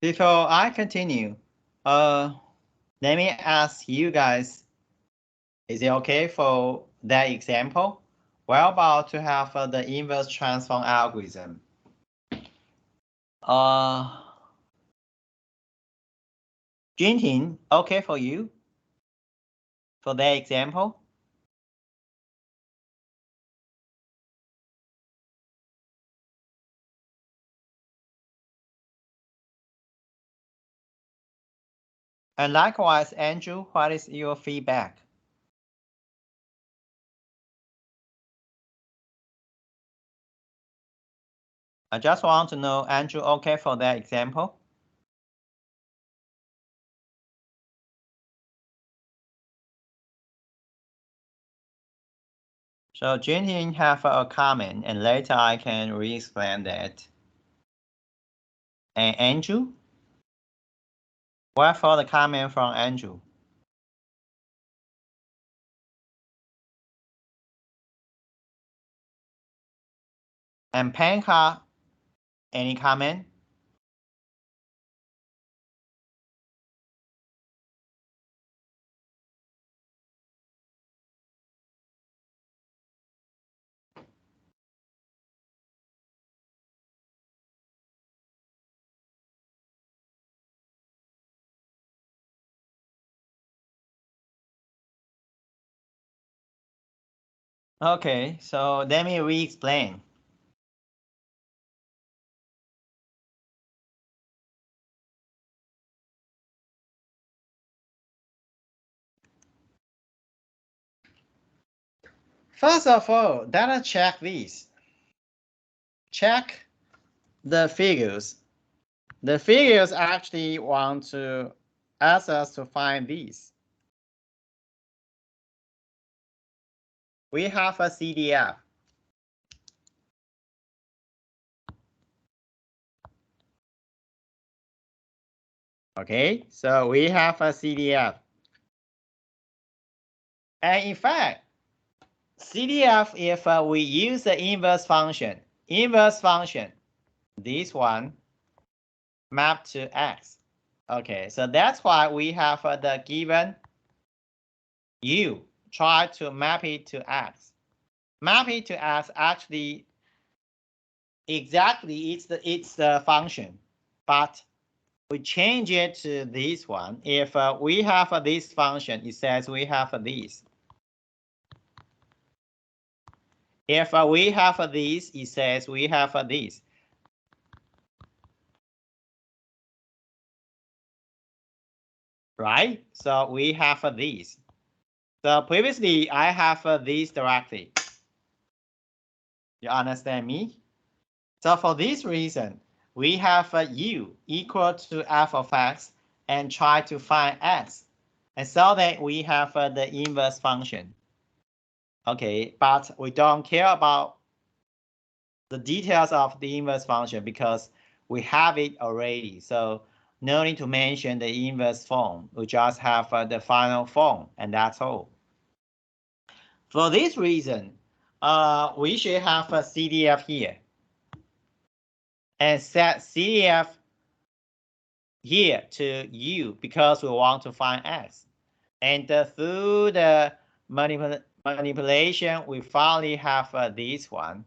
Before I continue, let me ask you guys, is it okay for that example? We're about to have the inverse transform algorithm. Junting, okay for you? For that example? And likewise, Andrew, what is your feedback? I just want to know, Andrew, okay for that example? So Junting have a comment, and later I can re-explain that. And Andrew? What for the comment from Andrew? And Panka, any comment? Okay, so let me re-explain. First of all, let's check this. Check the figures. The figures actually want to ask us to find these. We have a CDF. Okay, so we have a CDF. And in fact, CDF, if we use the inverse function, this one mapped to X. Okay, so that's why we have the given U. Try to map it to X. Map it to X actually exactly it's the function, but we change it to this one. If we have this function, it says we have this. If we have this, it says we have this. Right? So we have this. So previously, I have this directly. You understand me? So for this reason, we have u equal to f of x and try to find x. And so that we have the inverse function. Okay, but we don't care about the details of the inverse function because we have it already. So no need to mention the inverse form. We just have the final form, and that's all. For this reason, we should have a CDF here. And set CDF here to u because we want to find x. And through the manipulation, we finally have this one.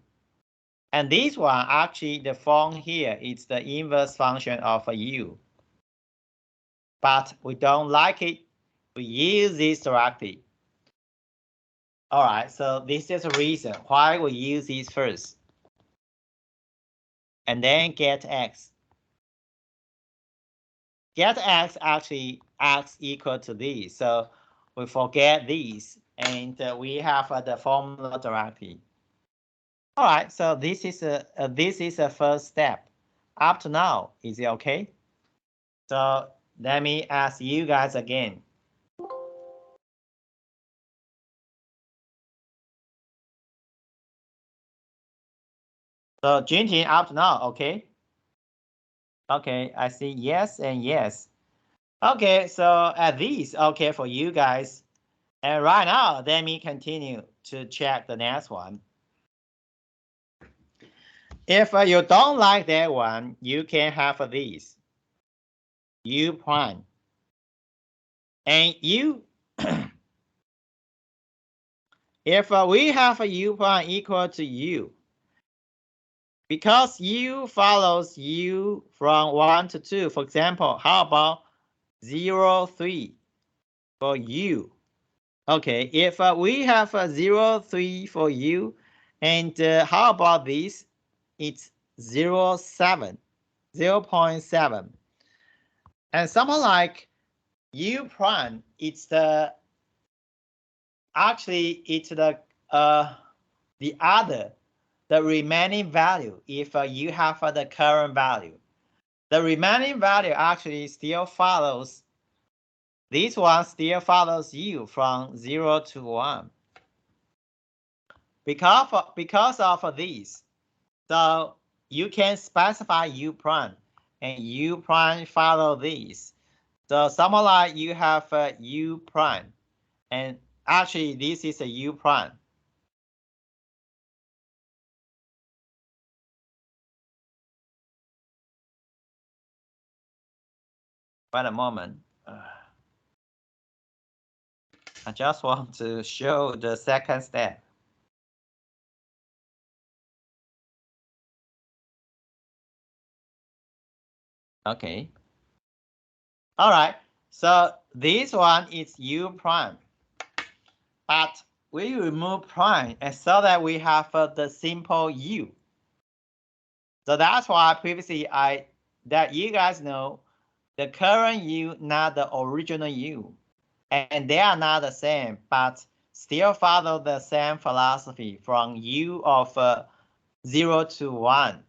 And this one, actually, the form here is the inverse function of u. But we don't like it. We use this directly. All right, so this is a reason why we use this first. And then get x. Get x actually x equal to this. So we forget these, and we have the formula directly. All right, so this is a first step. Up to now, is it okay? So let me ask you guys again. So Junting, up to now, okay? Okay, I see yes and yes. Okay, so at least okay for you guys. And right now, let me continue to check the next one. If you don't like that one, you can have these. U prime. And U, if we have a U prime equal to U, because U follows U from 1 to 2, for example, how about 0, 3 for U? Okay, if we have a 0, 3 for U, and how about this? It's 0, 7, 0.7. And something like U prime, it's the actually it's the other, the remaining value if you have the current value. The remaining value actually still follows, this one still follows U from 0 to 1. Because of this, so you can specify U prime, and U prime follow this. So something like you have U prime, and actually this is a U prime. Wait a moment. I just want to show the second step. Okay. All right. So this one is U prime, but we remove prime and so that we have the simple U. So that's why previously that you guys know the current U, not the original U, and they are not the same, but still follow the same philosophy from U of 0 to 1.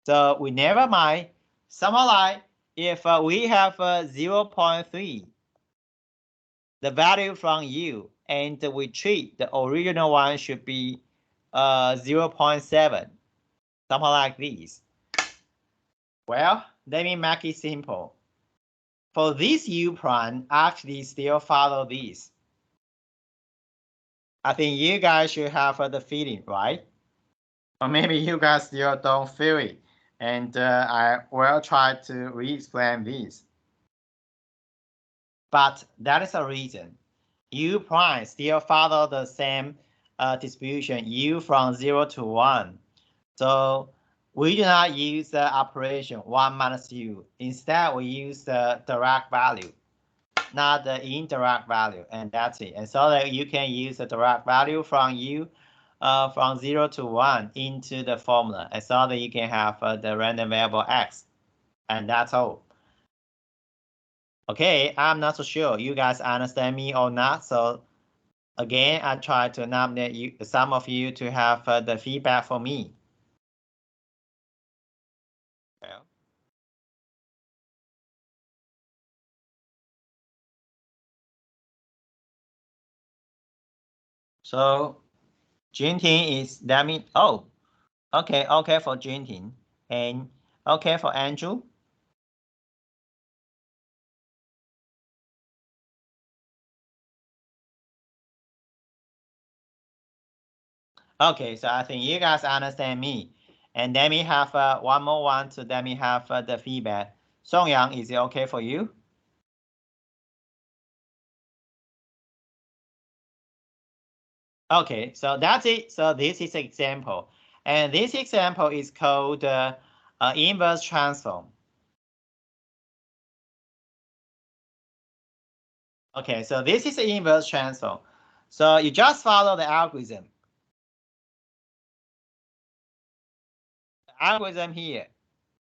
So we never mind. Something like if we have 0.3, the value from U, and we treat the original one should be 0.7, something like this. Well, let me make it simple. For this U prime, actually still follow this. I think you guys should have the feeling, right? Or maybe you guys still don't feel it. And I will try to re-explain this. But that is a reason. U prime still follow the same distribution, U from 0 to 1. So we do not use the operation 1 minus U. Instead, we use the direct value, not the indirect value, and that's it. And so that you can use the direct value from U from 0 to 1 into the formula, and so that you can have the random variable X. And that's all. Okay, I'm not so sure you guys understand me or not. So again, I try to nominate you, some of you, to have the feedback for me. Yeah. So Junting is, that mean, oh, okay, okay for Junting, and okay for Andrew. Okay, so I think you guys understand me. And let me have one more one to let me have the feedback. Song Yang, is it okay for you? Okay, so that's it. So this is an example. And this example is called inverse transform. Okay, so this is an inverse transform. So you just follow the algorithm. The algorithm here.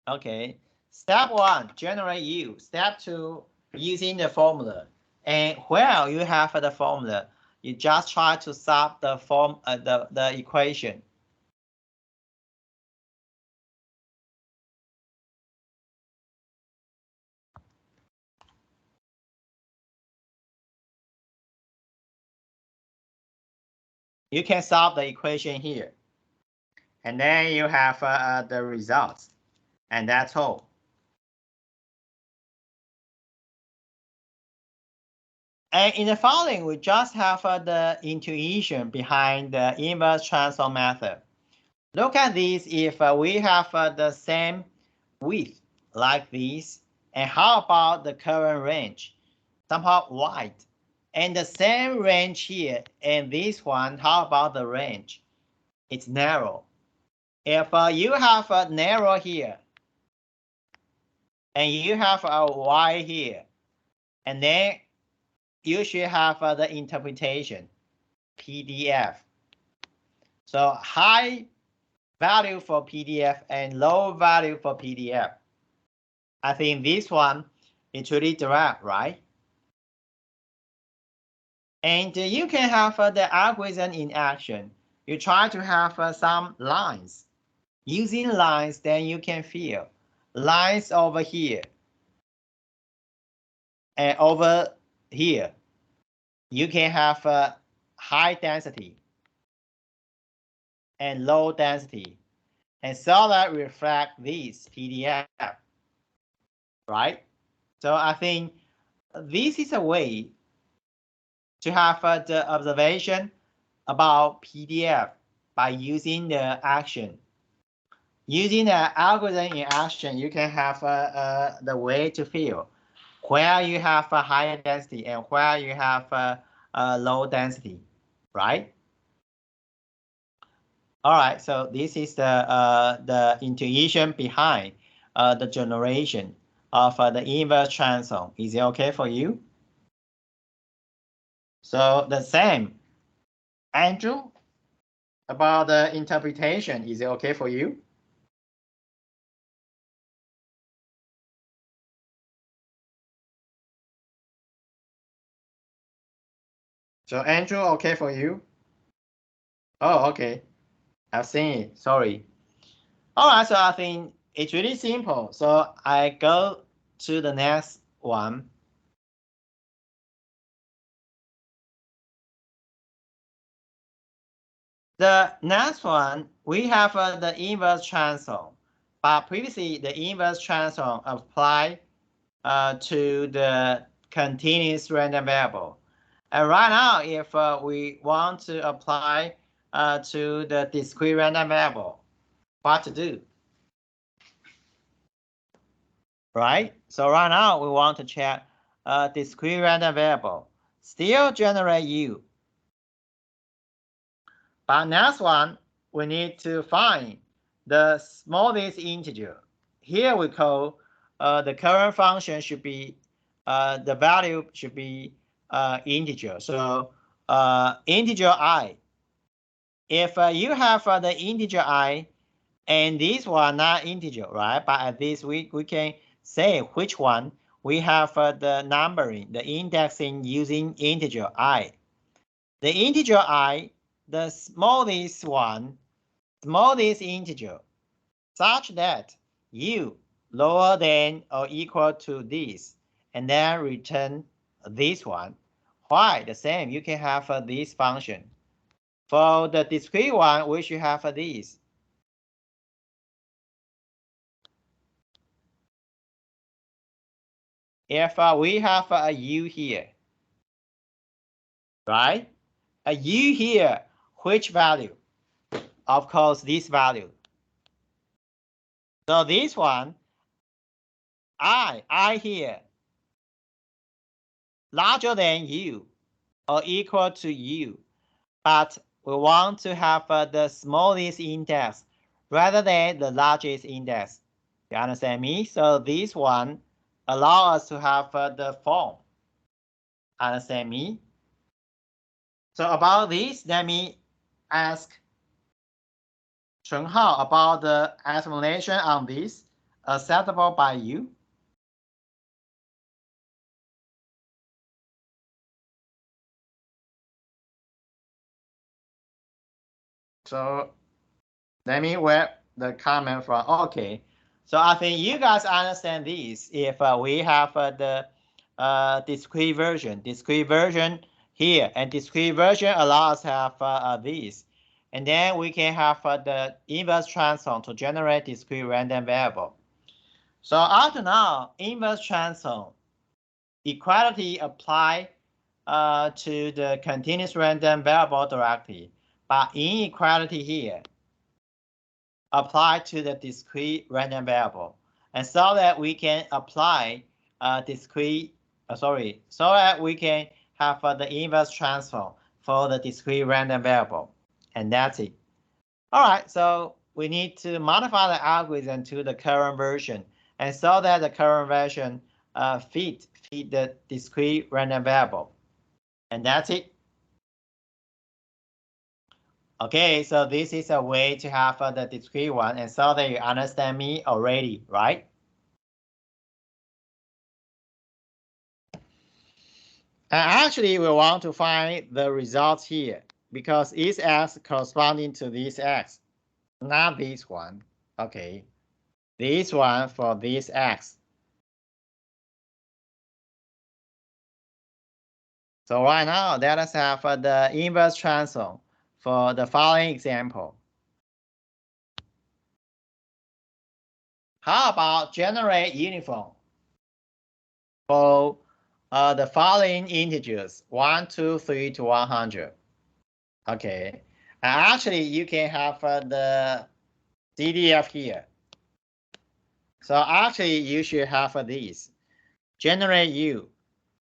Okay. Step 1, generate U. Step 2, using the formula. And while you have the formula, you just try to solve the the equation. You can solve the equation here. And then you have the results. And that's all. And in the following, we just have the intuition behind the inverse transform method. Look at this. If we have the same width like this, And how about the current range? Somehow wide. And the same range here and this one, how about the range? It's narrow. If you have a narrow here, and you have a wide here, and then you should have the interpretation, PDF. So high value for PDF and low value for PDF. I think this one is really direct, right? And you can have the algorithm in action. You try to have some lines. Using lines, then you can fill lines over here and over here. You can have a high density and low density, and so that reflect this PDF, right? So I think this is a way to have the observation about PDF by using the action. Using the algorithm in action, you can have the way to fill where you have a higher density and where you have a low density, right? All right, so this is the intuition behind the generation of the inverse transform. Is it okay for you? So the same, Andrew, about the interpretation. Is it okay for you? So Andrew, okay for you? Oh, okay. I've seen it. Sorry. All right, so I think it's really simple. So I go to the next one. The next one, we have the inverse transform. But previously, the inverse transform applied to the continuous random variable. And right now, if we want to apply to the discrete random variable, what to do? Right? So right now, we want to check a discrete random variable. Still generate U. But next one, we need to find the smallest integer. Here we call the current function should be, the value should be integer. So integer I. If you have the integer I and this one not integer, right? But at this we can say which one we have the numbering, the indexing using integer I. The integer I, the smallest one, smallest integer, such that U lower than or equal to this, and then return this one. Why? The same, you can have this function. For the discrete one, we should have this. If we have a U here, right? A U here, which value? Of course, this value. So this one, I here, larger than U or equal to U, but we want to have the smallest index rather than the largest index. You understand me? So this one allow us to have the form. Understand me? So about this, let me ask Chenhao about the explanation on this. Acceptable by you? So let me web the comment from. Okay, so I think you guys understand this. If we have the discrete version here, and discrete version allows us to have this, and then we can have the inverse transform to generate discrete random variable. So up to now, inverse transform equality apply to the continuous random variable directly, but inequality here apply to the discrete random variable. and so that we can apply discrete, so that we can have the inverse transform for the discrete random variable. And that's it. All right, so we need to modify the algorithm to the current version, and so that the current version fit the discrete random variable. And that's it. Okay, so this is a way to have the discrete one, and so that you understand me already, right? And actually, we want to find the results here because each x corresponding to this x, not this one. Okay, this one for this x. So right now, let us have the inverse transform for the following example. How about generate uniform for the following integers 1, 2, 3 to 100? Okay, actually you can have the CDF here. So actually you should have these generate U,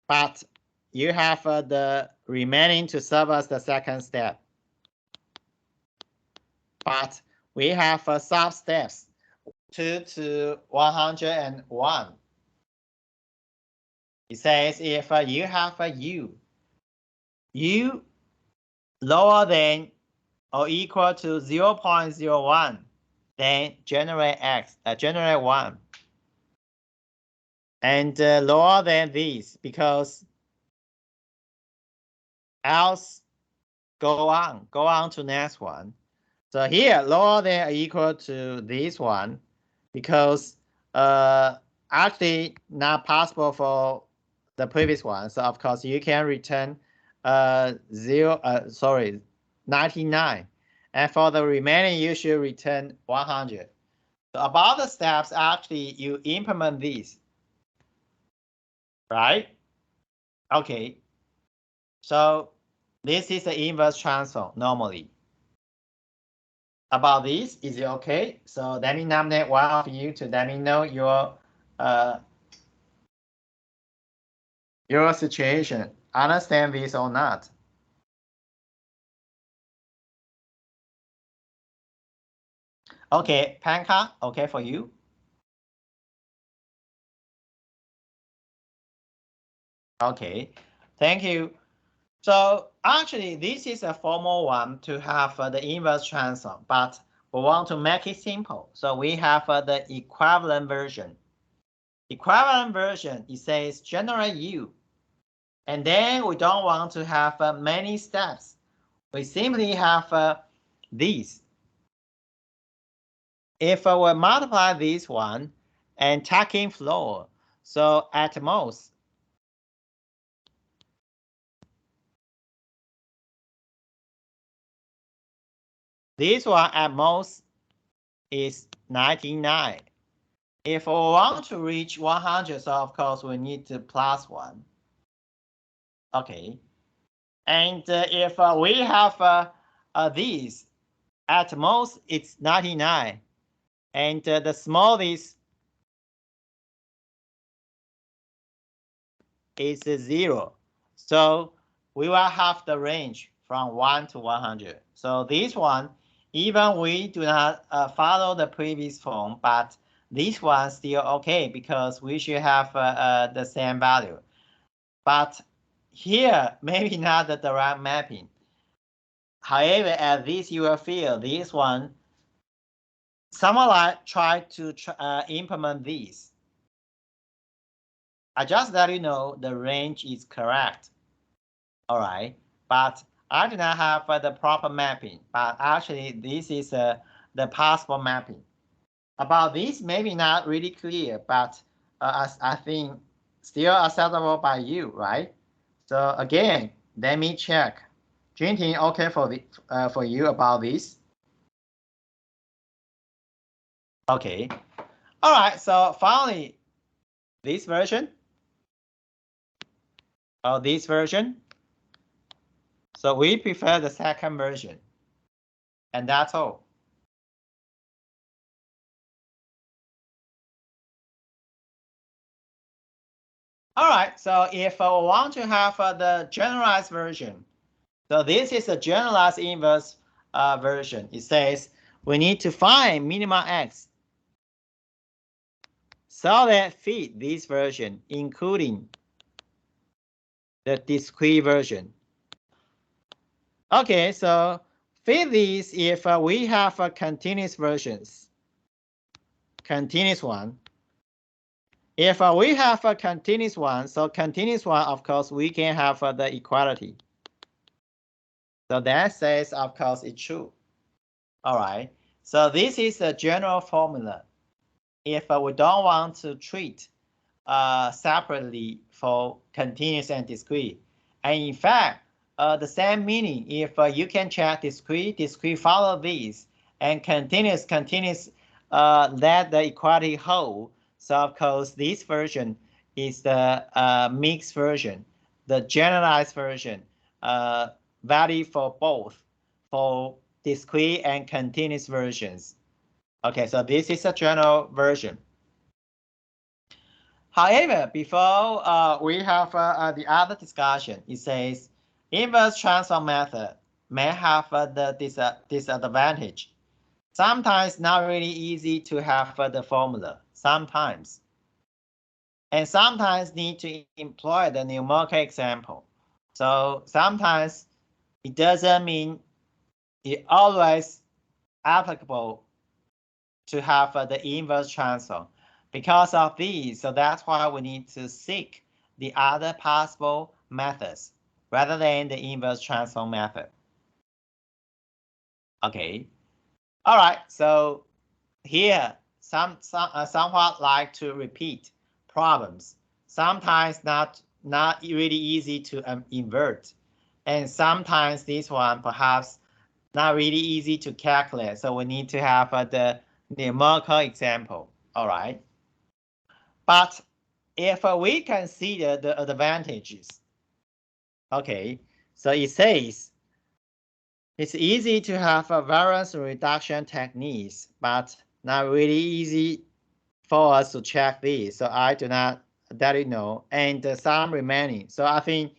but you have the remaining to serve as the second step. But we have sub steps 2 to 101. It says if you have a U lower than or equal to 0.01, then generate generate 1. And lower than this, because else go on to next one. So here, lower than or equal to this one, because actually not possible for the previous one. So of course you can return 99. And for the remaining, you should return 100. So about the steps, actually you implement these, right? Okay. So this is the inverse transform normally. About this, is it okay? So let me nominate one of you to let me know your situation. Understand this or not? Okay, Panka, okay for you? Okay, thank you. So actually, this is a formal one to have the inverse transform, but we want to make it simple. So we have the equivalent version. Equivalent version, it says generate U. And then we don't want to have many steps. We simply have these. If we multiply this one and tuck in floor, so at most, this one at most is 99. If we want to reach 100, so of course we need to plus 1. Okay. And if we have these, at most it's 99. And the smallest is 0. So we will have the range from 1 to 100. So this one, even we do not follow the previous form, but this one still okay because we should have the same value. But here, maybe not the direct mapping. However, at this you will feel this one, someone like try to implement this. I just let you know the range is correct. All right, but I do not have the proper mapping, but actually this is the possible mapping. About this, maybe not really clear, but I think still acceptable by you, right? So again, let me check. Jinting, okay for you about this? Okay. All right, so finally, this version. This version. So we prefer the second version. And that's all. All right, so if we want to have the generalized version, so this is a generalized inverse version. It says we need to find minima x so that fit this version, including the discrete version. Okay, so fit this if we have a continuous versions, continuous one. If we have a continuous one, so continuous one, of course, we can have the equality. So that says, of course, it's true. All right. So this is the general formula. If we don't want to treat separately for continuous and discrete. And in fact, the same meaning, if you can check discrete follow these, and continuous, let the equality hold. So of course, this version is the mixed version, the generalized version, valid for both, for discrete and continuous versions. Okay, so this is a general version. However, before we have the other discussion, it says inverse transform method may have the disadvantage. Sometimes not really easy to have the formula, sometimes. And sometimes need to employ the numerical example. So sometimes it doesn't mean it always applicable to have the inverse transform. Because of these, so that's why we need to seek the other possible methods rather than the inverse transform method. Okay. All right. So here, somewhat like to repeat problems. Sometimes not really easy to invert, and sometimes this one perhaps not really easy to calculate. So we need to have the numerical example. All right. But if we consider the advantages, okay, so it says it's easy to have a variance reduction techniques, but not really easy for us to check these. So I do not let you know. And some remaining. So I think,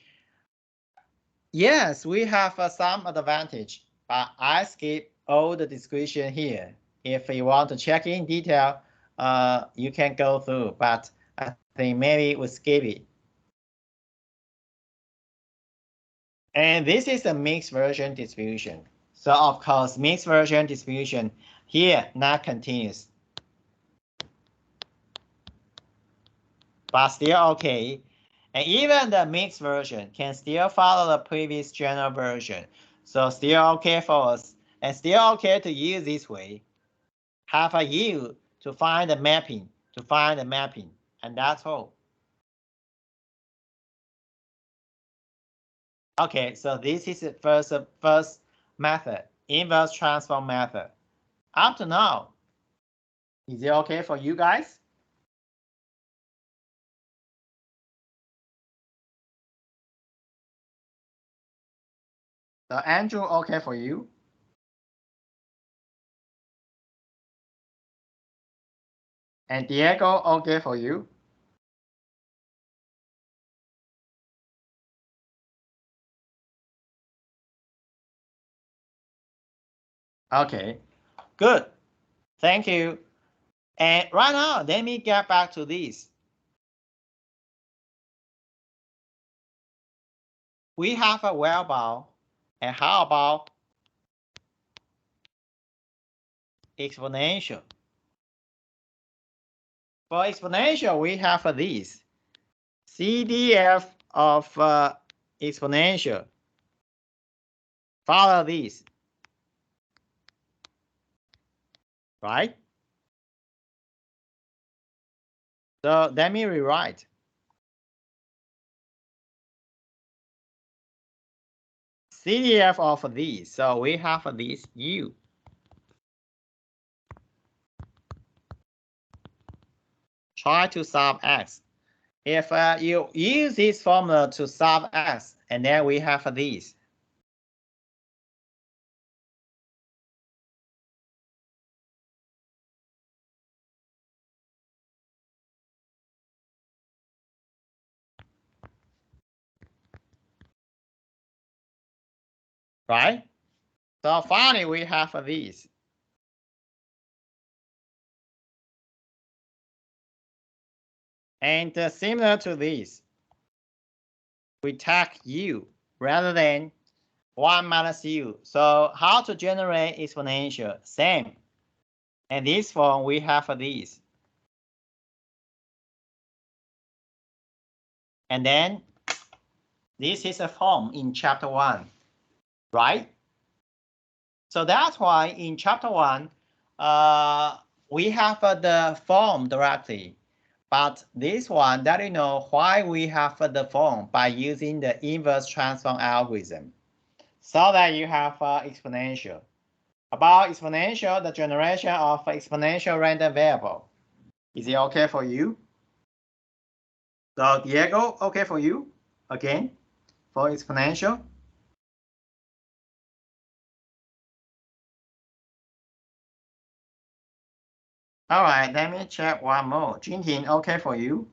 yes, we have some advantage, but I skip all the description here. If you want to check in detail, you can go through, but I think maybe we'll skip it. And this is a mixed version distribution. So of course, mixed version distribution here, not continuous. But still okay. And even the mixed version can still follow the previous general version. So still okay for us. And still okay to use this way. Have a U to find the mapping, And that's all. Okay, so this is the first method, inverse transform method. Up to now, is it okay for you guys? So Andrew, okay for you? And Diego, okay for you? Okay, good. Thank you. And right now, let me get back to this. We have a Weilbach, and how about exponential? For exponential, we have this CDF of exponential. Follow this, right? So let me rewrite. CDF of these. So we have this U. Try to solve X. If you use this formula to solve X, and then we have this. right? So finally, we have these. And similar to this, we take u rather than 1 minus u. So how to generate exponential? Same. And this form, we have these. And then this is a form in chapter 1, right? So that's why in chapter 1, we have the form directly. But this one, that you know why we have the form by using the inverse transform algorithm. So that you have exponential. About exponential, the generation of exponential random variable. Is it okay for you? So Diego, okay for you? Again, for exponential? All right, let me check one more. Jinting, okay for you?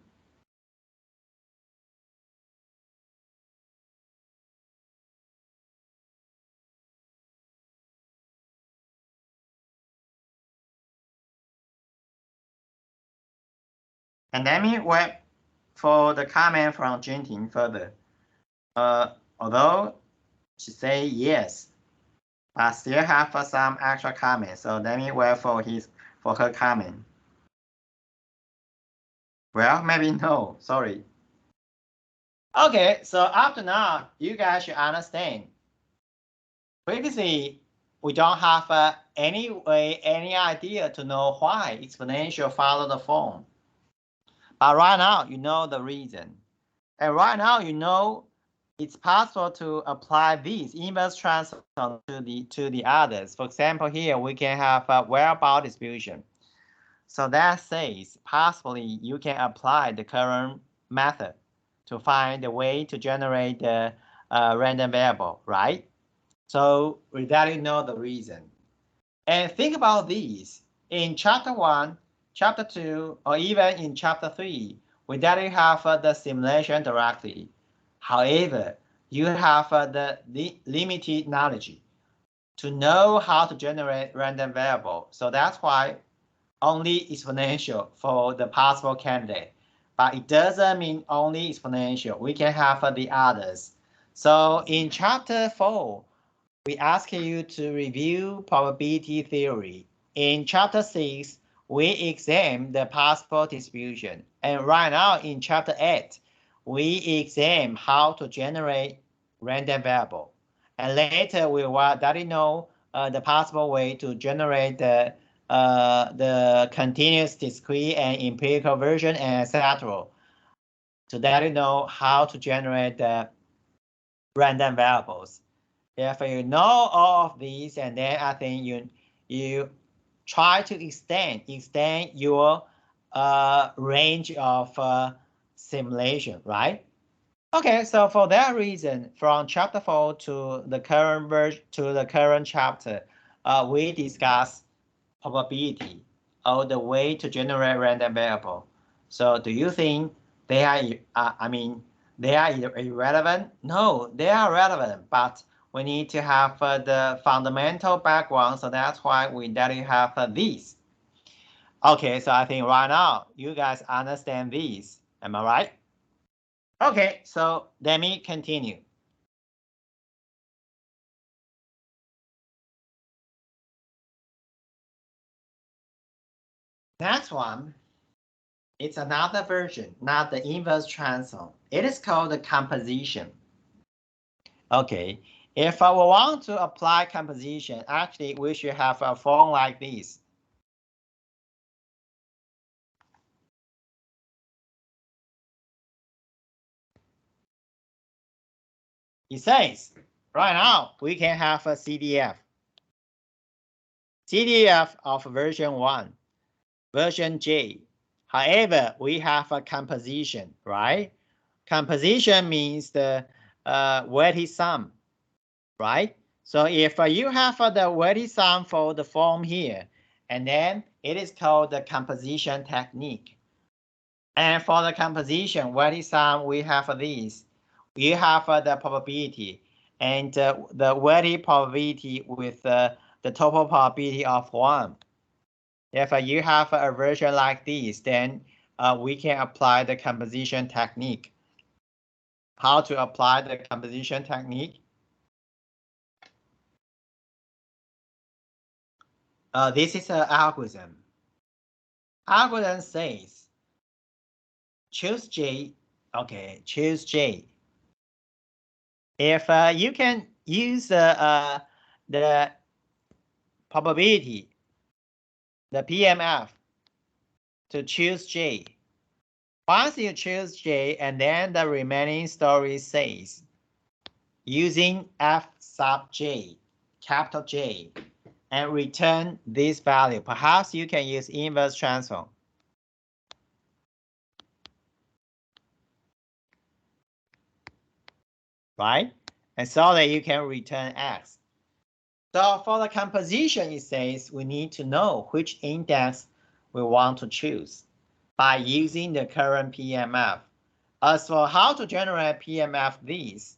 And let me wait for the comment from Jinting further. Although she say yes, but still have some extra comments. So let me wait for her comment. Well, maybe no, sorry. Okay, so up to now, you guys should understand. Previously, we don't have any idea to know why exponential follow the form. But right now, you know the reason. And right now, you know it's possible to apply these inverse transform to the others. For example, here we can have a whereabout distribution. So that says possibly you can apply the current method to find the way to generate the random variable, right? So we already know the reason. And think about these. In chapter 1, chapter 2, or even in chapter 3, we already have the simulation directly. However, you have the limited knowledge to know how to generate random variable. So that's why only exponential for the possible candidate. But it doesn't mean only exponential. We can have the others. So in chapter 4, we ask you to review probability theory. In chapter 6, we examine the possible distribution. And right now in chapter 8, we examine how to generate random variable. And later we will already know the possible way to generate the continuous, discrete, and empirical version, and etc. So that you know how to generate the random variables. If you know all of these, and then I think you try to extend your range of simulation, right? Okay, so for that reason, from chapter 4 to the current version to the current chapter, we discuss probability or the way to generate random variable. So do you think they are they are irrelevant? No, they are relevant, but we need to have the fundamental background. So that's why we already have these. Okay, so I think right now you guys understand these. Am I right? Okay, so let me continue. Next one, it's another version, not the inverse transform. It is called the composition. Okay, if I want to apply composition, actually we should have a form like this. It says, right now we can have a CDF. CDF of version 1, version J. However, we have a composition, right? Composition means the weighted sum, right? So if you have the weighted sum for the form here, and then it is called the composition technique. And for the composition weighted sum, we have these. We have the probability, and the weighted probability with the total probability of 1. If you have a version like this, then we can apply the composition technique. How to apply the composition technique? This is an algorithm. Algorithm says choose J. Okay, choose J. If you can use the probability, the PMF, to choose J. Once you choose J, and then the remaining story says using F sub J, capital J, and return this value. Perhaps you can use inverse transform. Right? And so that you can return X. So for the composition, it says we need to know which index we want to choose by using the current PMF. As for how to generate PMF these,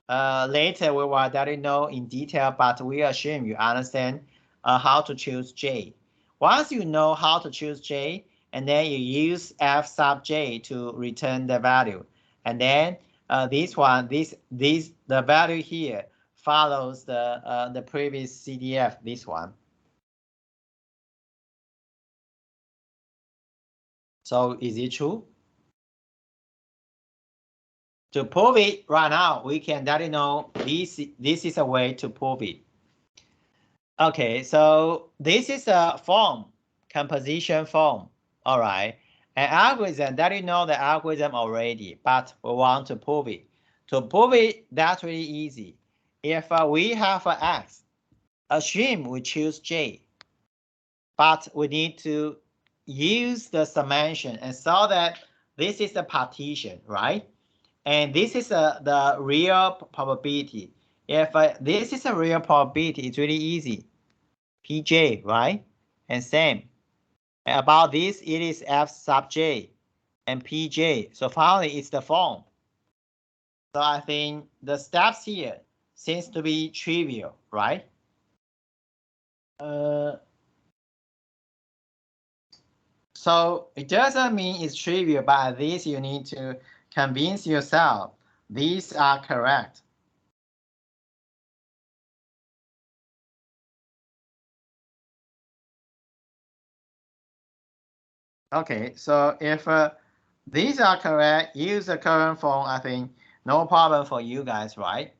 later we will already know in detail, but we assume you understand how to choose J. Once you know how to choose J, and then you use F sub J to return the value, and then the value here follows the previous CDF, this one. So is it true? To prove it right now, we can let know this is a way to prove it. Okay, so this is a form, composition form. All right, an algorithm that you know the algorithm already, but we want to prove it. To prove it, that's really easy. If we have an X, assume we choose J, but we need to use the summation, and so that this is the partition, right? And this is the real probability. If this is a real probability, it's really easy. Pj, right? And same. And about this, it is F sub j and Pj. So finally, it's the form. So I think the steps here seems to be trivial, right? So it doesn't mean it's trivial, but at least you need to convince yourself these are correct. Okay, so if these are correct, use the current form, I think no problem for you guys, right?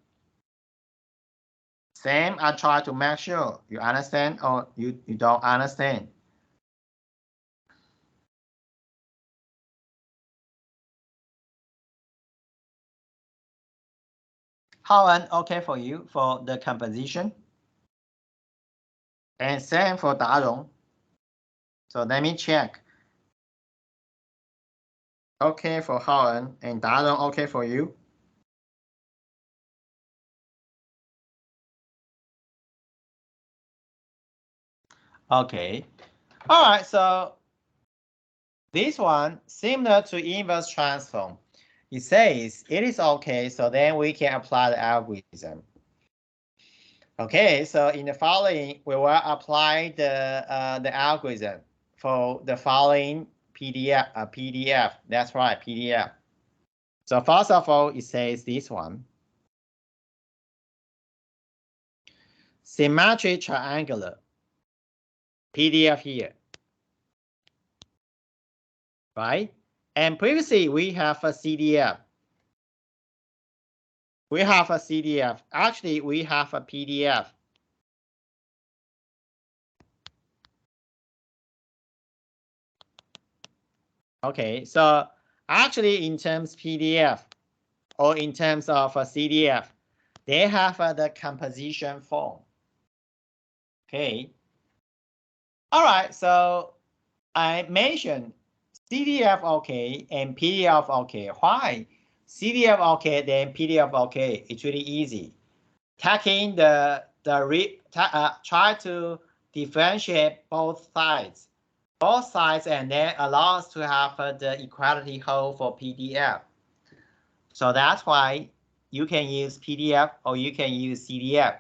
Same, I try to make sure you understand or you don't understand. Howard, okay for you for the composition? And same for Darong. So let me check. Okay for Howard and Darong, okay for you? Okay. All right, so this one similar to inverse transform. It says it is okay, so then we can apply the algorithm. Okay, so in the following, we will apply the algorithm for the following PDF. PDF. That's right, PDF. So first of all, it says this one. Symmetric triangular. PDF here. Right? And previously we have a CDF. We have a CDF. Actually, we have a PDF. Okay, so actually in terms PDF or in terms of a CDF, they have the composition form. Okay. All right, so I mentioned CDF okay and PDF okay. Why? CDF okay, then PDF okay. It's really easy. Taking try to differentiate both sides, and then allow us to have the equality whole for PDF. So that's why you can use PDF or you can use CDF.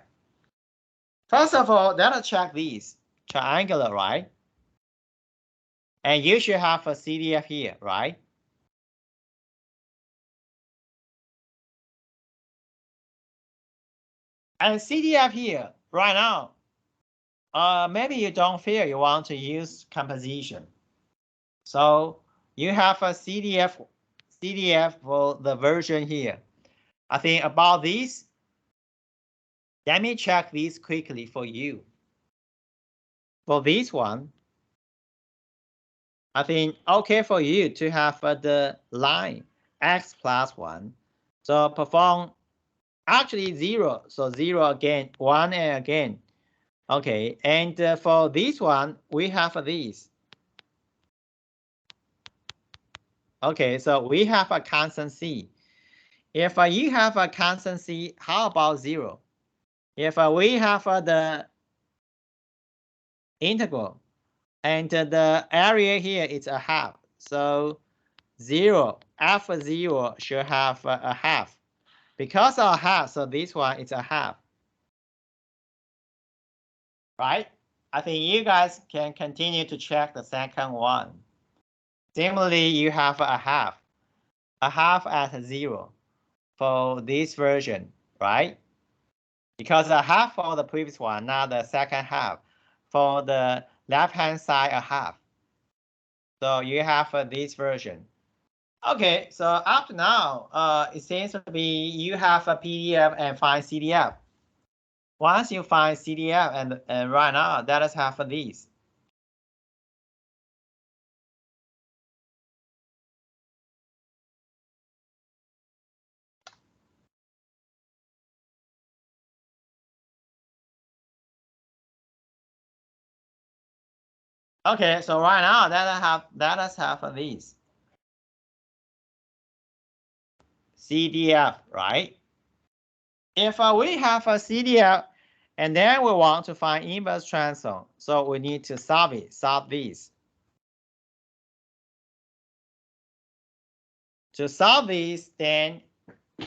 First of all, let's check these. Triangular, right? And you should have a CDF here, right? And CDF here, right now, maybe you don't feel you want to use composition. So you have a CDF for the version here. I think about this, let me check this quickly for you. For this one, I think okay for you to have the line x plus 1. So perform actually 0. So 0 again, 1 and again. Okay, and for this one, we have this. Okay, so we have a constant c. If you have a constant c, how about 0? If we have the integral, and the area here is a half, so 0, f0 should have a half. Because of half, so this one is a half. Right? I think you guys can continue to check the second one. Similarly, you have a half at 0 for this version, right? Because a half for the previous one, now the second half. For the left-hand side, a half. So you have this version. Okay, so up to now, it seems to be you have a PDF and find CDF. Once you find CDF and right now, let us have these. Okay, so right now let us have these. CDF, right? If we have a CDF and then we want to find inverse transform, so we need to solve these. To solve these, then,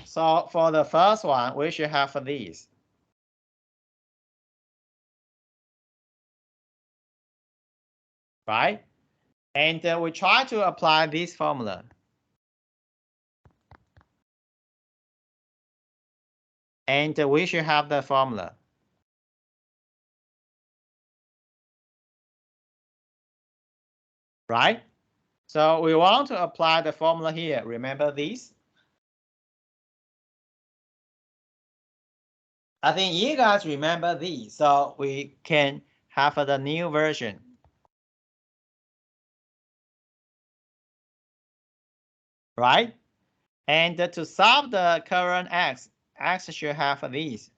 so for the first one, we should have these. Right? And we try to apply this formula. And we should have the formula. Right? So we want to apply the formula here. Remember this? I think you guys remember these, so we can have the new version. Right? And to solve the current x should have these.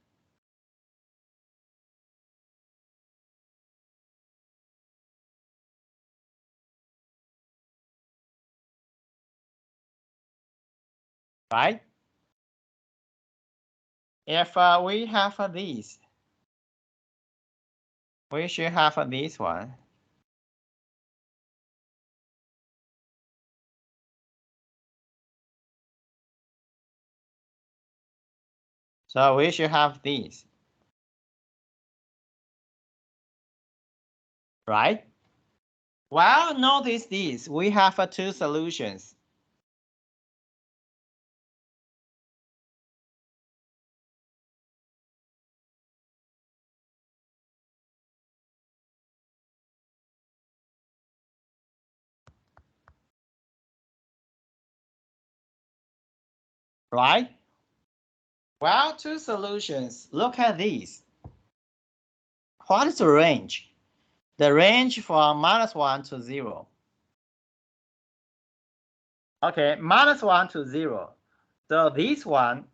Right? If we have these, we should have this one. So we should have these. Right? Well, notice this. We have two solutions. Right? Well, two solutions. Look at these. What is the range? The range from -1 to 0. Okay, -1 to 0. So this one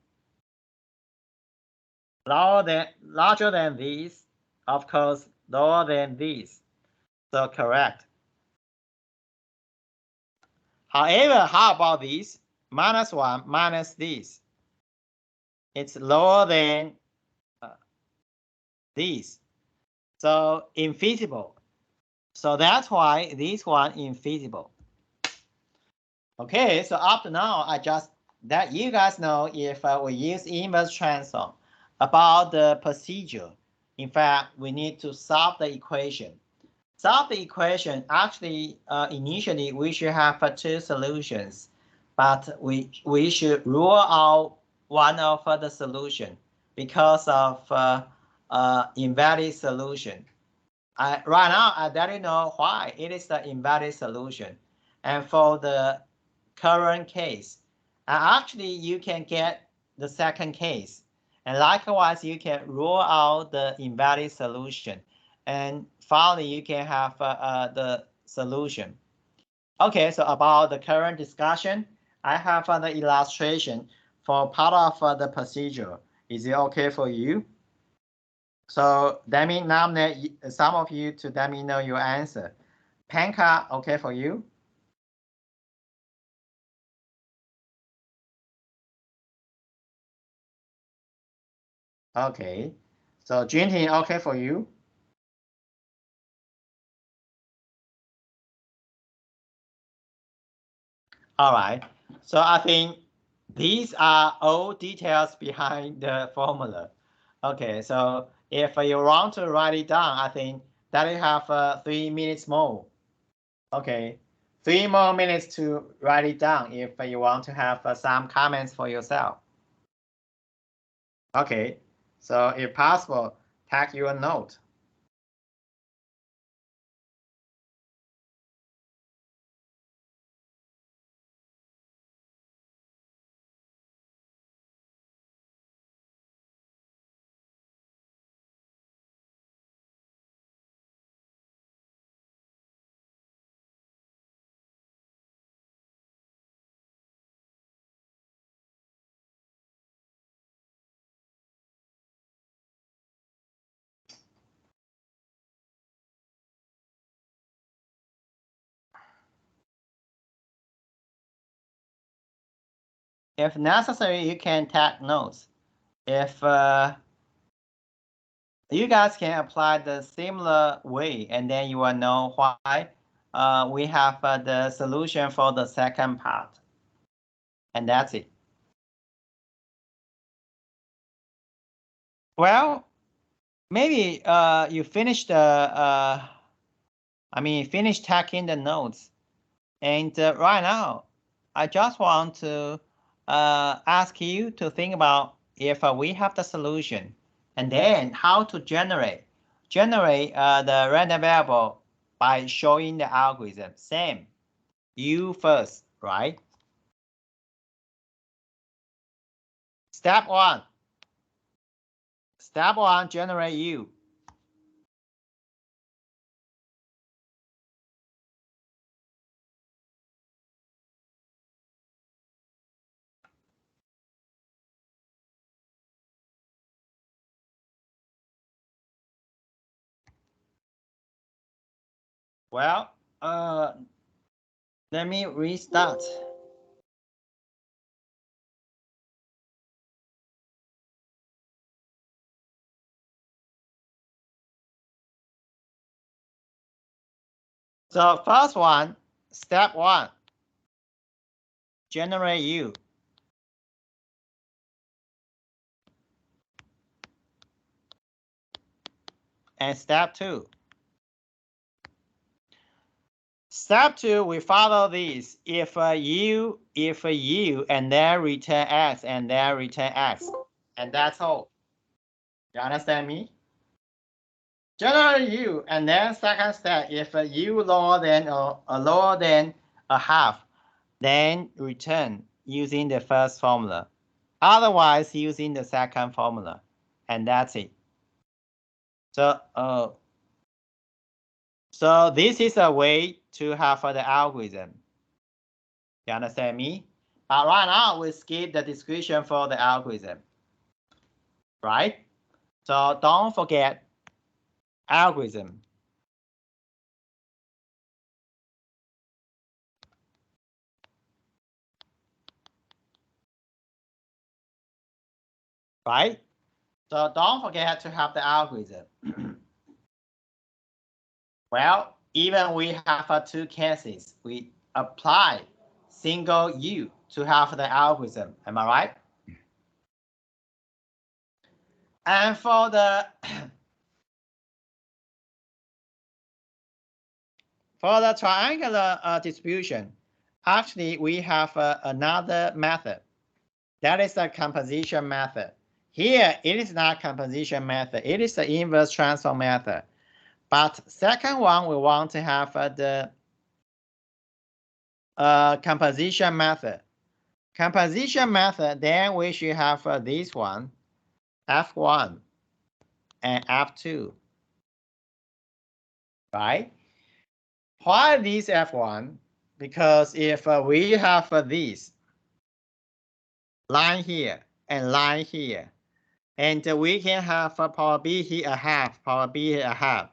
larger than these, of course, lower than these. So correct. However, how about these? -1 minus this. It's lower than these. So infeasible. So that's why this one infeasible. Okay, so up to now, I just that you guys know if we use inverse transform about the procedure. In fact, we need to solve the equation. Solve the equation. Actually, initially we should have two solutions, but we should rule out one of the solution because of invalid solution. Right now, I don't know why it is the invalid solution. And for the current case, actually you can get the second case. And likewise, you can rule out the invalid solution. And finally, you can have the solution. Okay, so about the current discussion, I have the illustration for part of the procedure. Is it okay for you? So let me nominate some of you to let me know your answer. Panka, okay for you? Okay. So Junting, okay for you? All right. So I think these are all details behind the formula. Okay, so if you want to write it down, I think that you have 3 minutes more. Okay, 3 more minutes to write it down if you want to have some comments for yourself. Okay, so if possible, take your note. If necessary, you can take notes. If you guys can apply the similar way, and then you will know why we have the solution for the second part. And that's it. Well, maybe you finished finish taking the notes. And right now, I just want to ask you to think about if we have the solution, and then how to generate the random variable by showing the algorithm. Same, U first, right? Step one, generate U. Well, let me restart. So first one, step one, generate U. And step two. Step two, we follow this. If U, and then return X, and then return X. And that's all. You understand me? Generate U, and then second step, if U lower than or lower than a half, then return using the first formula. Otherwise, using the second formula. And that's it. So, so this is a way to have the algorithm. You understand me? But right now, we skip the description for the algorithm. Right? So don't forget algorithm. Right? So don't forget to have the algorithm. Well, even we have two cases. We apply single U to have the algorithm. Am I right? And for the for the triangular distribution, actually we have another method. That is the composition method. Here it is not composition method. It is the inverse transform method. But second one, we want to have the composition method. Composition method, then we should have this one, F1 and F2, right? Why this F1? Because if we have this line here and line here, and we can have probability a half, probability a half,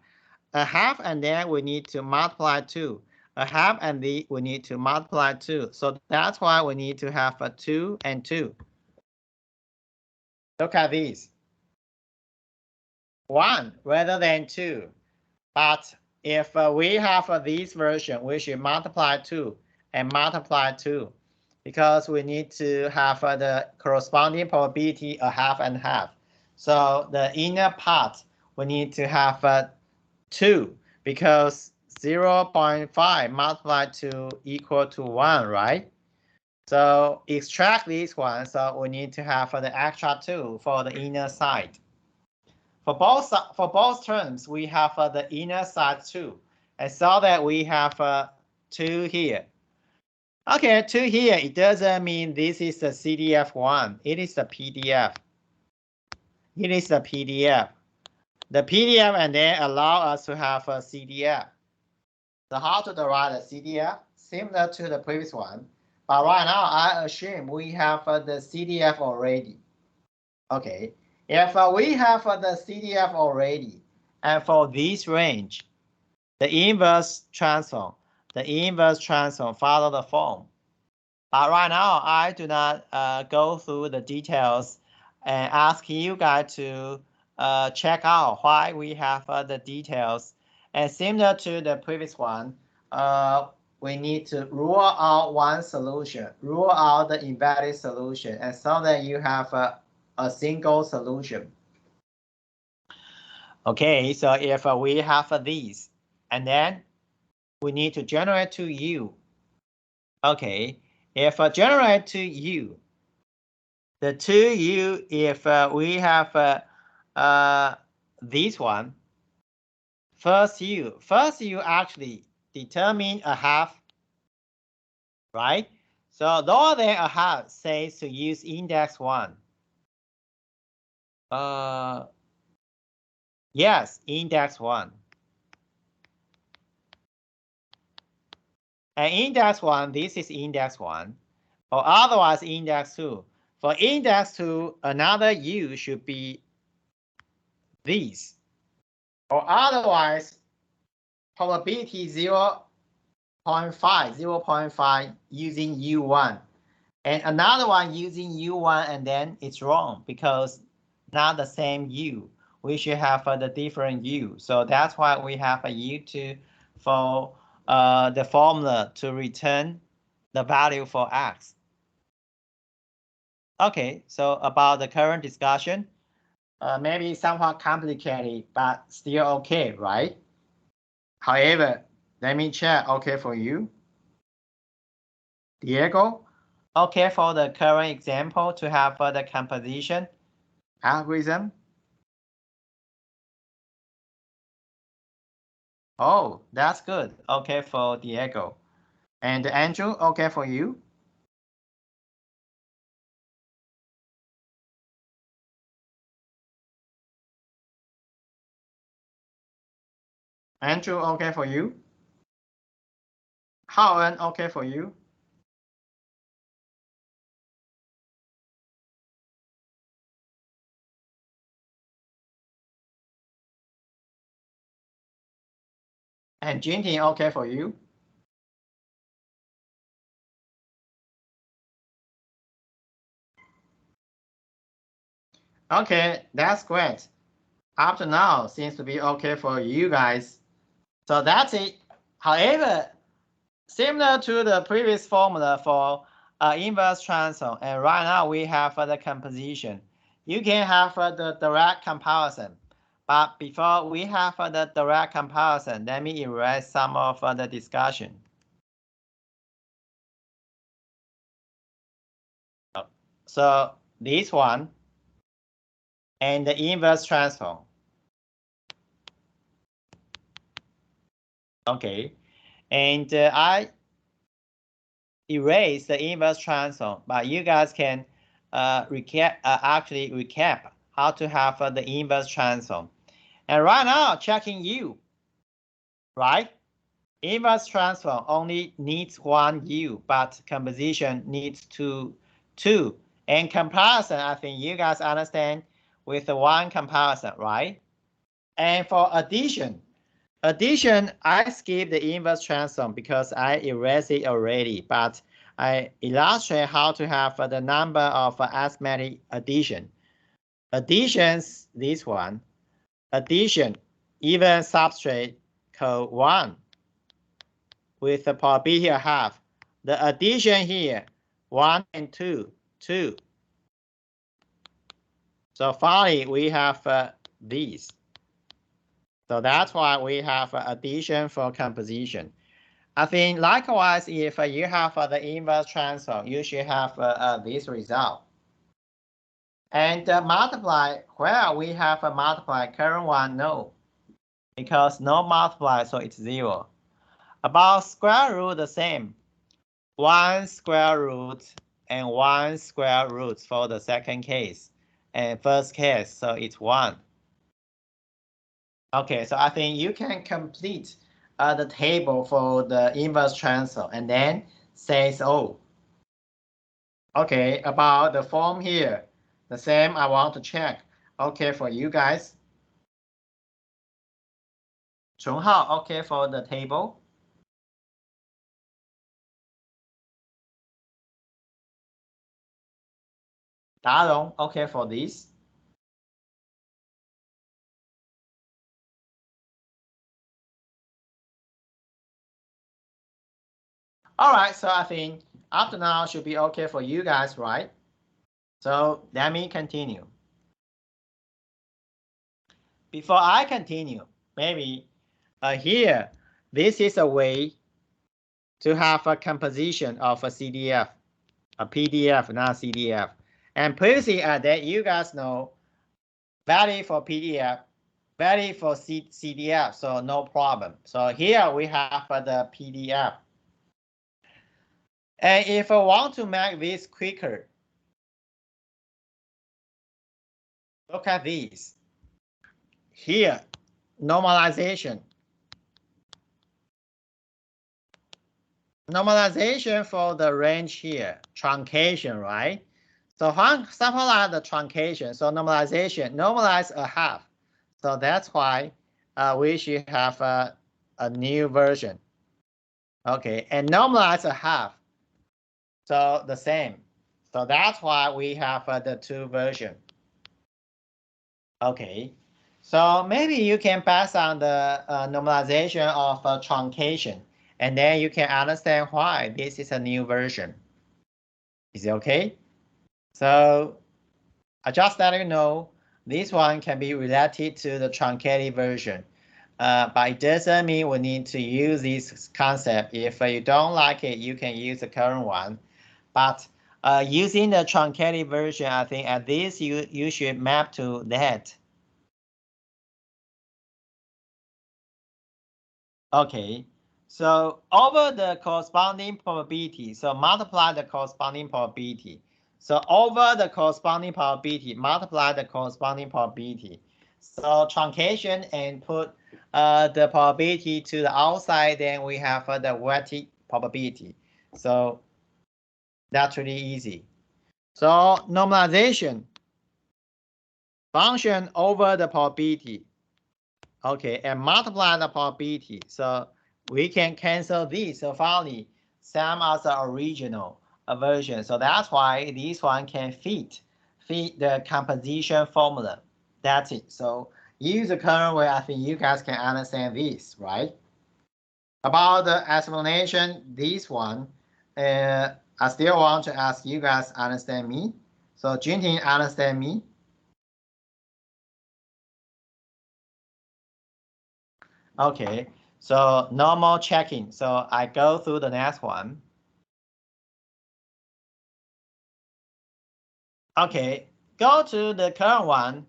and then we need to multiply 2. A half and we need to multiply 2. So that's why we need to have a 2 and 2. Look at these. 1 rather than 2. But if we have this version, we should multiply 2 and multiply 2 because we need to have the corresponding probability a half and half. So the inner part, we need to have 2 because 0.5 multiplied to equal to 1, right? So extract this one. So we need to have the extra 2 for the inner side. For both terms, we have the inner side 2. And so that we have 2 here. Okay, 2 here, it doesn't mean this is the CDF1. It is the PDF. It is the PDF. The PDF and then allow us to have a CDF. So how to derive the CDF? Similar to the previous one. But right now, I assume we have the CDF already. Okay. If we have the CDF already, and for this range, the inverse transform follow the form. But right now, I do not go through the details and ask you guys to check out why we have the details. And similar to the previous one, we need to rule out one solution, rule out the invalid solution, and so that you have a single solution. Okay, so if we have these, and then we need to generate 2u. Okay, if generate 2u, the 2u, if we have this one, first u actually determine a half, right? So lower than a half says to use index 1. Yes, index 1. And index 1, this is index 1, or otherwise index 2. For index 2, another u should be this, or otherwise probability 0.5 using u1, and another one using u1, and then it's wrong because not the same u. We should have the different u. So that's why we have a u2 for the formula to return the value for x. Okay, so about the current discussion, maybe somewhat complicated, but still okay, right? However, let me check. Okay for you, Diego? Okay for the current example to have the composition algorithm? Oh, that's good. Okay for Diego. And Andrew, okay for you? Andrew, okay for you? Howard, okay for you? And Jinty, okay for you? Okay, that's great. Up to now, seems to be okay for you guys. So that's it. However, similar to the previous formula for inverse transform, and right now we have the composition. You can have the direct comparison, but before we have the direct comparison, let me erase some of the discussion. So this one and the inverse transform. Okay, and I erase the inverse transform, but you guys can actually recap how to have the inverse transform. And right now, checking U, right? Inverse transform only needs one U, but composition needs two. And comparison, I think you guys understand with the one comparison, right? And for addition, I skip the inverse transform because I erased it already, but I illustrate how to have the number of arithmetic addition. Additions, this one, addition, even substrate code 1 with the probability of half. The addition here, 1 and 2, 2. So finally, we have these. So that's why we have addition for composition. I think likewise, if you have the inverse transform, you should have this result. And multiply, where we have a multiply, current one, no. Because no multiply, so it's 0. About square root, the same. 1 square root and 1 square root for the second case. And first case, so it's 1. Okay, so I think you can complete the table for the inverse transform and then says, oh, okay, about the form here, the same I want to check. Okay, for you guys. Chunghao, okay for the table. Darong, okay for this. All right, so I think up to now should be okay for you guys, right? So let me continue. Before I continue, maybe here, this is a way to have a composition of a CDF, a PDF, not CDF. And previously that you guys know, valid for PDF, valid for CDF, so no problem. So here we have the PDF. And if I want to make this quicker, look at these. Here, normalization. Normalization for the range here, truncation, right? So something like the truncation, so normalization, normalize a half. So that's why we should have a new version. Okay, and normalize a half. So the same. So that's why we have the two version. Okay, so maybe you can pass on the normalization of truncation, and then you can understand why this is a new version. Is it okay? So I just let you know this one can be related to the truncated version. But it doesn't mean we need to use this concept. If you don't like it, you can use the current one. But using the truncated version, I think at this you should map to that. Okay, so over the corresponding probability, so multiply the corresponding probability. So over the corresponding probability, multiply the corresponding probability. So truncation and put the probability to the outside, then we have the weighted probability. So that's really easy. So normalization, function over the probability. Okay, and multiply the probability. So we can cancel this. So finally, same as the original version. So that's why this one can fit the composition formula. That's it. So use the current way. I think you guys can understand this, right? About the explanation, this one, I still want to ask you guys understand me. So Junting understand me. Okay, so no more checking. So I go through the next one. Okay, go to the current one.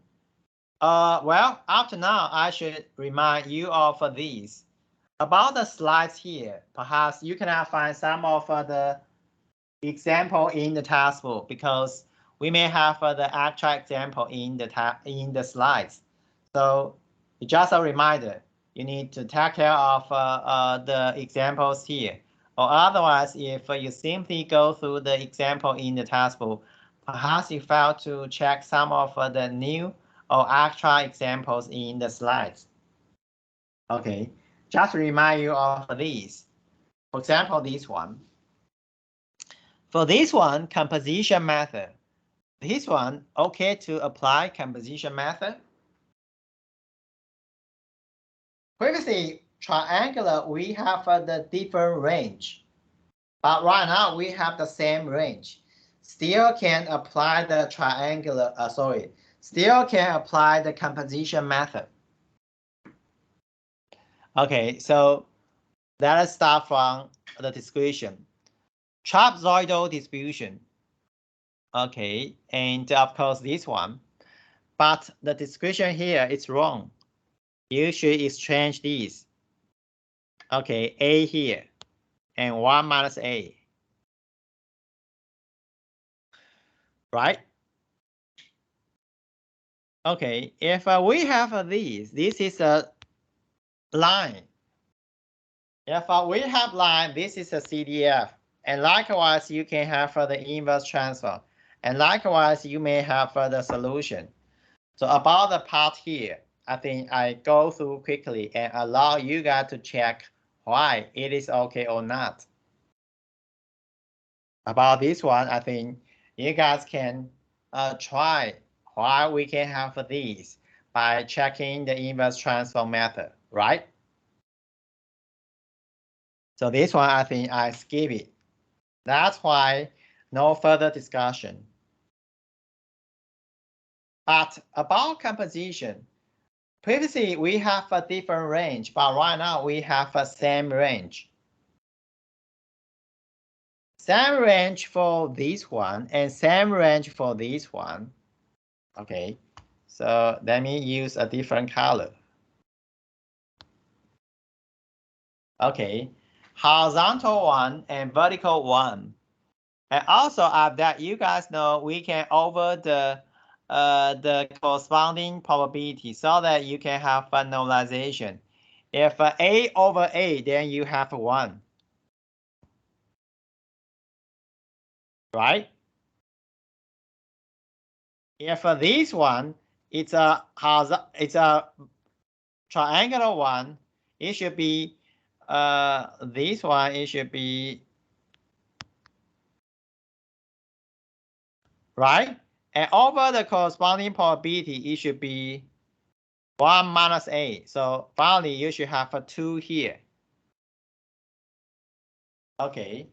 Well, after now, I should remind you of these. About the slides here, perhaps you cannot find some of the example in the task book because we may have the actual example in the slides. So just a reminder, you need to take care of the examples here. Or otherwise, if you simply go through the example in the task book, perhaps you fail to check some of the new or actual examples in the slides. Okay, just to remind you of these. For example, this one. For this one, composition method. This one, okay to apply composition method. Previously, triangular, we have the different range. But right now, we have the same range. Still can apply the triangular, still can apply the composition method. Okay, so let us start from the description. Trapezoidal distribution. Okay, and of course this one. But the description here is wrong. You should exchange these. Okay, A here and 1 minus A. Right? Okay, if we have these, this is a line. If we have line, this is a CDF. And likewise, you can have the inverse transform. And likewise, you may have the solution. So about the part here, I think I go through quickly and allow you guys to check why it is okay or not. About this one, I think you guys can try why we can have these by checking the inverse transform method, right? So this one, I think I skip it. That's why no further discussion. But about composition, previously we have a different range, but right now we have a same range. Same range for this one and same range for this one. Okay, so let me use a different color. Okay, horizontal one and vertical one. And also that you guys know we can over the corresponding probability so that you can have a normalization. If A over A, then you have 1. Right? If this one, it's a triangular one, it should be this one, it should be right? And over the corresponding probability, it should be 1 minus A. So finally, you should have a 2 here. Okay.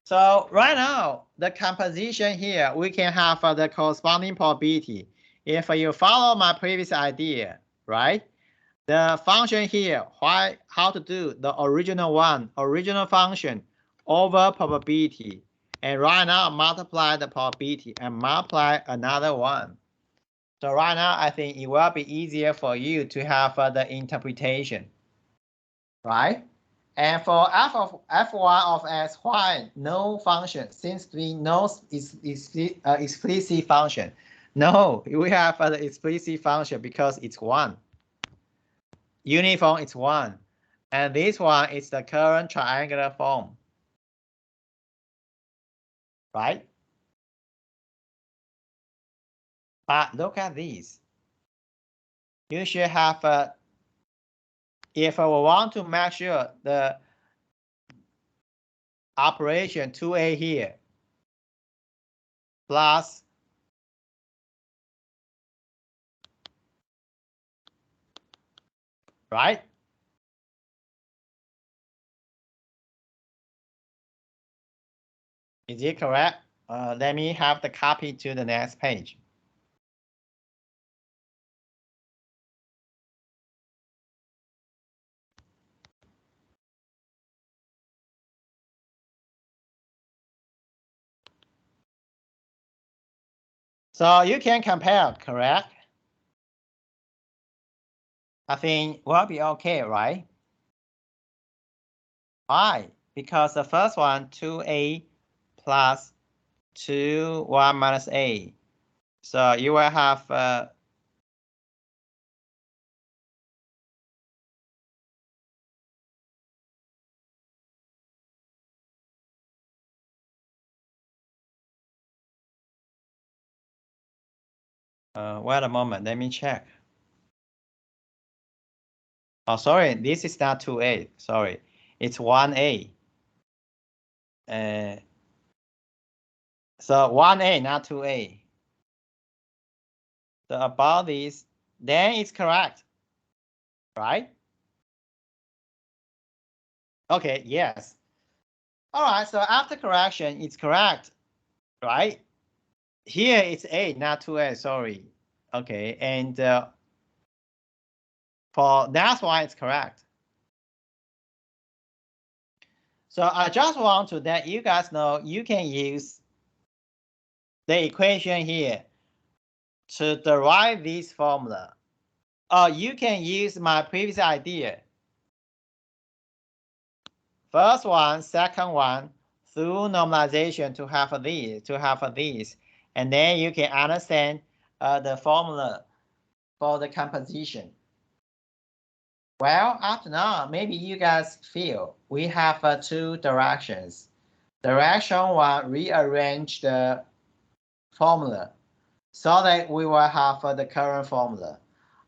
So right now, the composition here, we can have the corresponding probability. If you follow my previous idea, right? The function here, how to do the original function over probability. And right now, multiply the probability and multiply another one. So right now, I think it will be easier for you to have the interpretation, right? And for f of f1 of s, why no function? Since we know is explicit function. No, we have the explicit function because it's 1. Uniform is 1. And this one is the current triangular form. Right? But look at this. You should have if we want to make sure the operation 2a here plus right? Is it correct? Let me have the copy to the next page. So you can compare, correct? I think will be okay, right? Why? Because the first one, 2a plus 2, 1 minus a. So you will have wait a moment, let me check. Oh, sorry, this is not 2a, sorry. It's 1a. So 1a, not 2a. So about this, then it's correct, right? Okay, yes. All right, so after correction, it's correct, right? Here it's a, not 2a, sorry. Okay, and for that's why it's correct. So I just want to let you guys know you can use the equation here to derive this formula. Or you can use my previous idea. First one, second one, through normalization to have this, and then you can understand the formula for the composition. Well, after now, maybe you guys feel we have two directions. Direction one, rearrange the formula so that we will have the current formula.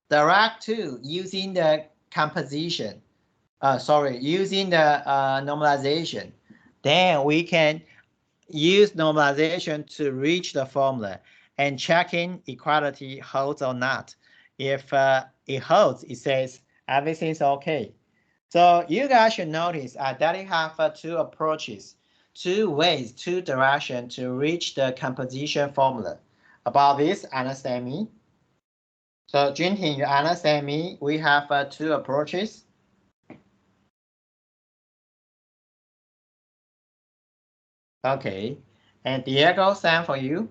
Direct two, using the composition. Using the normalization. Then we can use normalization to reach the formula and checking equality holds or not. If it holds, it says everything's okay. So you guys should notice I already have two approaches, two ways, two directions to reach the composition formula. About this, understand me? So Junting, you understand me? We have two approaches. Okay. And Diego, same for you?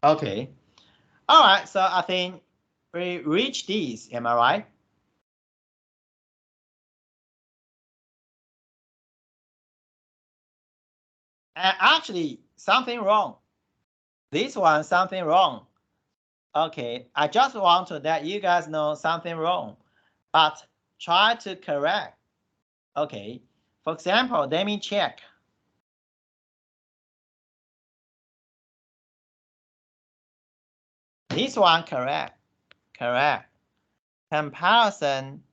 Okay. All right. So I think we reach these. Am I right? And actually, something wrong. This one, something wrong. Okay. I just want to let you guys know something wrong, but try to correct. Okay. For example, let me check. This one correct. Correct. Comparison.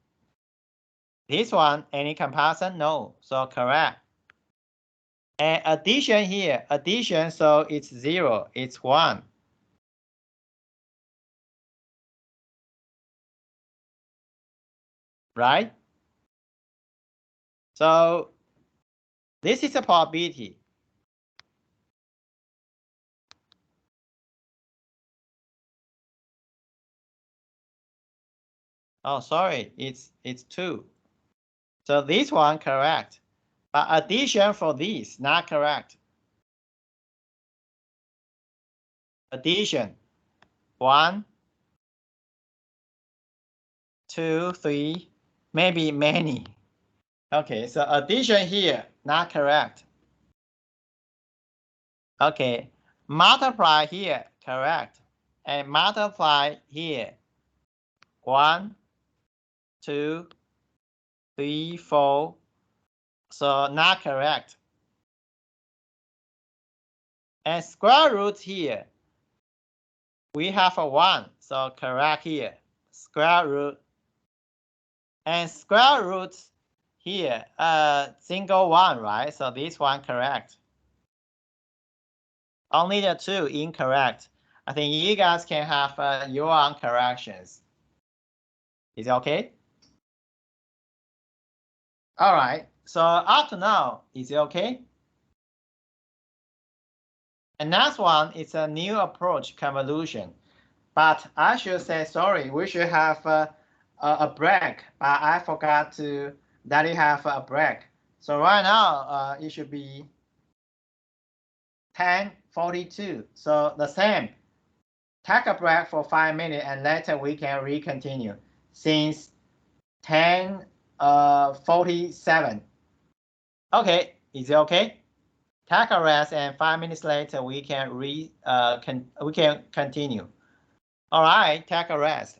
This one, any comparison? No. So correct. And addition here, addition, so it's 0, it's 1. Right? So this is a probability. Oh, sorry, it's 2. So this one correct. But addition for this, not correct. Addition. 1, 2, 3, maybe many. Okay, so addition here, not correct. Okay, multiply here, correct. And multiply here. 1, 2, 3, 4. So not correct. And square root here, we have a 1, so correct here. Square root. And square root here, single 1, right? So this one correct. Only the 2 incorrect. I think you guys can have your own corrections. Is it okay? All right. So up to now, is it okay? And next one is a new approach, convolution. But I should say, sorry, we should have a break, but I forgot to that you have a break. So right now, it should be 10:42. So the same, take a break for 5 minutes and later we can recontinue since 10:47. Okay, is it okay? Take a rest and 5 minutes later we can continue. All right, take a rest.